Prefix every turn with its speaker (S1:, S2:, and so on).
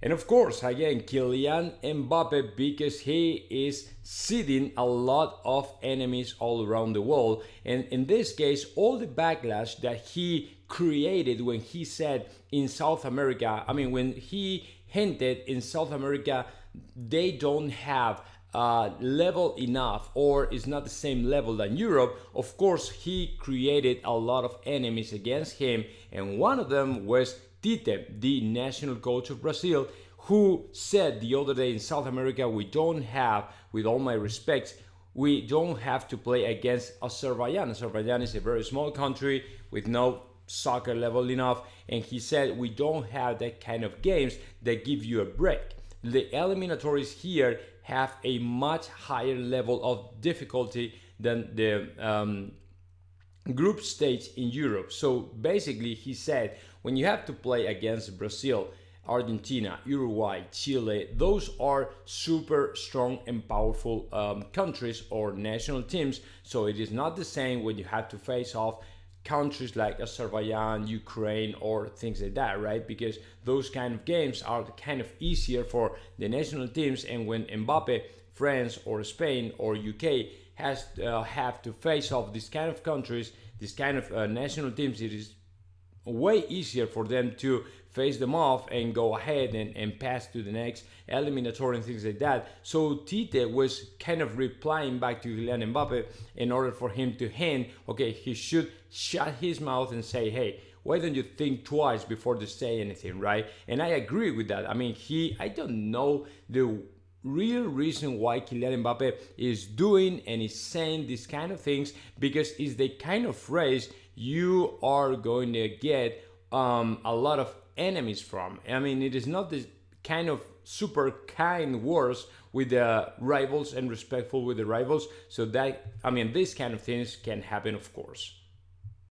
S1: And of course, again, Kylian Mbappe, because he is seeding a lot of enemies all around the world. And in this case, all the backlash that he created when he said in South America, I mean, when he hinted in South America, they don't have level enough, or is not the same level than Europe. Of course, he created a lot of enemies against him, and one of them was Tite, the national coach of Brazil, who said the other day in South America, we don't have, with all my respects, we don't have to play against Azerbaijan. Azerbaijan is a very small country with no soccer level enough, and he said we don't have that kind of games that give you a break. The eliminatories here have a much higher level of difficulty than the group stage in Europe. So basically, he said when you have to play against Brazil, Argentina, Uruguay, Chile, those are super strong and powerful countries or national teams. So it is not the same when you have to face off countries like Azerbaijan, Ukraine, or things like that, right? Because those kind of games are kind of easier for the national teams, and when Mbappe, France, or Spain, or UK has have to face off these kind of countries, these kind of national teams, it is way easier for them to face them off and go ahead and pass to the next eliminatory and things like that. So Tite was kind of replying back to Kylian Mbappe in order for him to hint, okay, he should shut his mouth and say, hey, why don't you think twice before to say anything, right? And I agree with that. I mean, I don't know the real reason why Kylian Mbappe is doing and is saying these kind of things, because it's the kind of phrase you are going to get a lot of enemies from. I mean, it is not this kind of super kind words with the rivals and respectful with the rivals. So that, I mean, these kind of things can happen, of course.